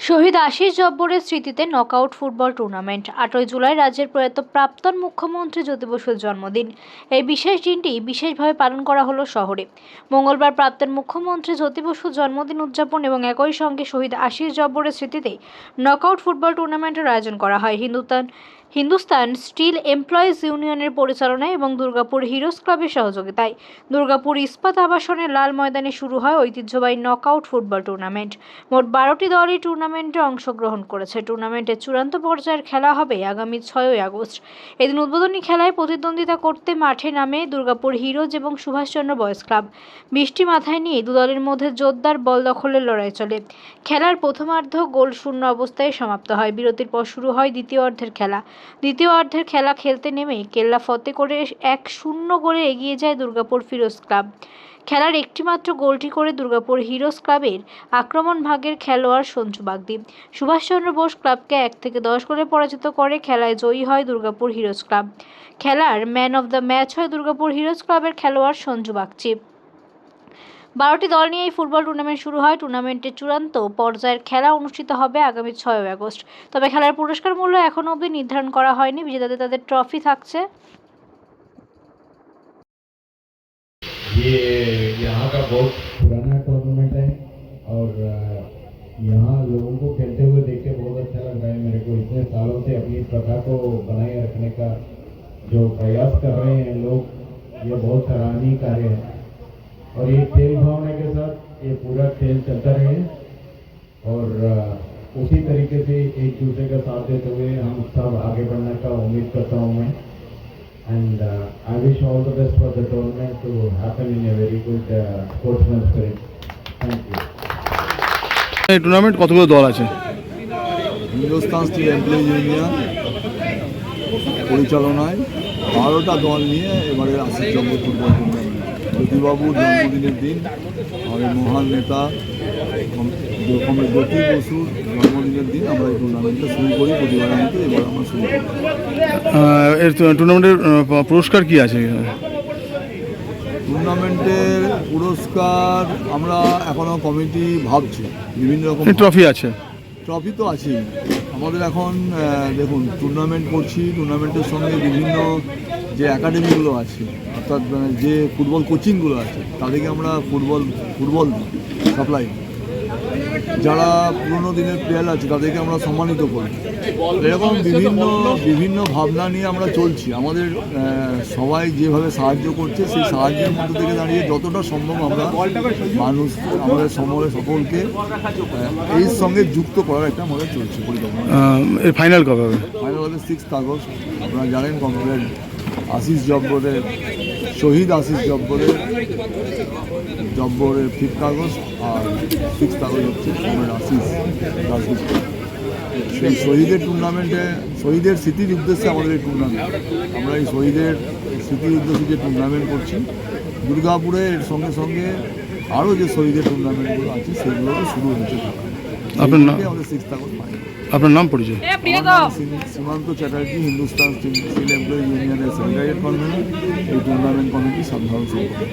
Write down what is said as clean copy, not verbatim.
শহীদ আশিস জব্বরের স্মৃতিতে knockout football tournament. 8ই July রাজ্যের প্রয়াত প্রাক্তন মুখ্যমন্ত্রী জ্যোতি বসুর জন্মদিন। এই বিশেষ দিনটি বিশেষভাবে পালন করা হলো শহরে। মঙ্গলবার প্রাক্তন মুখ্যমন্ত্রী জ্যোতি বসুর জন্মদিন উদযাপন এবং একই সঙ্গে শহীদ আশিস জব্বরের স্মৃতিতে নকআউট ফুটবল টুর্নামেন্টের আয়োজন করা হয় হিন্দুস্তান স্টিল এমপ্লয়িজ ইউনিয়নের পরিচালনায় এবং দুর্গাপুর হিরোজ ক্লাবের সহযোগিতায় দুর্গাপুর ইস্পাত আবাসনের লাল ময়দানে শুরু হয় ঐতিহ্যবাহী নকআউট ফুটবল টুর্নামেন্ট। মোট 12টি দল এই টুর্নামেন্টে অংশগ্রহণ করেছে। টুর্নামেন্টের চূড়ান্ত পর্যায়ের খেলা হবে আগামী 6ই আগস্ট। এদিন উদ্বোধনী খেলায় প্রতিদ্বন্দ্বিতা করতে মাঠে নামে দুর্গাপুর হিরোজ এবং সুভাষচন্দ্র বয়েজ ক্লাব। বৃষ্টি মাথায় নিয়ে দু দলের মধ্যে জোরদার বল দখলের লড়াই চলে। খেলার প্রথমার্ধ গোল শূন্য অবস্থায় সমাপ্ত হয়। বিরতির পর শুরু হয় দ্বিতীয় অর্ধের খেলা। দ্বিতীয় অর্ধের খেলা খেলতে নেমে কেল্লা ফতে করে 1-0 গোলে এগিয়ে যায় দুর্গাপুর ফিরোজ ক্লাব। খেলার একটিমাত্র গোলটি করে দুর্গাপুর হিরোজ ক্লাবের আক্রমণ ভাগের খেলোয়াড় সঞ্জু বাগদি। সুভাষচন্দ্র বোস ক্লাবকে 1-10 গোলে পরাজিত করে খেলায় জয়ী হয় দুর্গাপুর হিরোজ ক্লাব। খেলার ম্যান অব দ্য ম্যাচ হয় দুর্গাপুর হিরোজ ক্লাবের খেলোয়াড় সঞ্জু বাগচি। 12টি দল নিয়ে এই ফুটবল টুর্নামেন্ট শুরু হয়। টুর্নামেন্টের চূড়ান্ত পর্যায়ের খেলা অনুষ্ঠিত হবে আগামী 6ই আগস্ট। তবে খেলার পুরস্কার মূল্য এখনও অবধি নির্ধারণ করা হয়নি। বিজেতাদের তাদের ট্রফি থাকছে। ये यहाँ का बहुत पुराना टूर्नामेंट है और यहाँ लोगों को खेलते हुए देख के बहुत अच्छा लग रहा है मेरे को। इतने सालों से अपनी प्रथा को बनाए रखने का जो प्रयास कर रहे हैं लोग, ये बहुत सराहनीय कार्य है और ये खेल भावना के साथ ये पूरा खेल चलता रहे और उसी तरीके से एक दूसरे का साथ देते हुए हम सब आगे बढ़ने का उम्मीद करता हूँ मैं। And I wish all the best for the tournament to happen in a very good sportsman spirit. Thank you. এই টুর্নামেন্ট কতগুলো দল আছে? হিন্দুস্তান স্টিল এমপ্লয়িজ ইউনিয়ন পরিচালনায় 12টা দল নিয়ে এবারে আশিস জব্বর ফুটবল টুর্নামেন্ট। জ্যোতিবাবুর জন্মদিনের দিন আমাদের মহান নেতা জ্যোতি বসুর জন্মদিনের দিন আমরা এই টুর্নামেন্টটা শুরু করি প্রতিবারের মতো। এবার আমরা শুরু করি। এর টুর্নামেন্টের পুরস্কার কি আছে? টুর্নামেন্টের পুরস্কার আমরা এখনও কমিটি ভাবছি, বিভিন্ন রকম ট্রফি আছে। ট্রফি তো আছেই। আমাদের এখন দেখুন টুর্নামেন্ট করছি, টুর্নামেন্টের সঙ্গে বিভিন্ন যে একাডেমিগুলো আছে অর্থাৎ যে ফুটবল কোচিংগুলো আছে তাদেরকে আমরা ফুটবল সাপ্লাই। যারা পুরনো দিনের প্লেয়ার আছে তাদেরকে আমরা সম্মানিত করি। এরকম বিভিন্ন ভাবনা নিয়ে আমরা চলছি। আমাদের সবাই যেভাবে সাহায্য করছে সেই সাহায্যের মধ্যে থেকে দাঁড়িয়ে যতটা সম্ভব আমরা মানুষ আমাদের সকলকে এর সঙ্গে যুক্ত করার একটা আমাদের চলছে পরিকল্পনা। এর ফাইনাল কবে হবে? ফাইনাল হবে 6 আগস্ট। আপনারা জানেন কমরেড আশিস জব্বরের শহীদ আশিস জব্বরের 5 আগস্ট আর 6 আগস্ট হচ্ছে কমরেড আশিস রাজগুপ্ত। সেই শহীদের টুর্নামেন্টে শহীদের স্মৃতির উদ্দেশ্যে আমাদের এই টুর্নামেন্ট। আমরা এই শহীদের স্মৃতির উদ্দেশ্যে যে টুর্নামেন্ট করছি দুর্গাপুরে, এর সঙ্গে সঙ্গে আরও যে শহীদের টুর্নামেন্টগুলো আছে সেগুলোও শুরু হয়েছে। আপনার নাম? আমাদের 6 আগস্ট ফাইনাল। আপনার নাম পরিচয়? সীমান্ত চ্যাটার্জি, হিন্দুস্তান স্টিল এমপ্লয়িজ ইউনিয়নের সেক্রেটারিয়েট কনভেনর, এই টুর্নামেন্ট কমিটির সাধারণ সম্পাদক।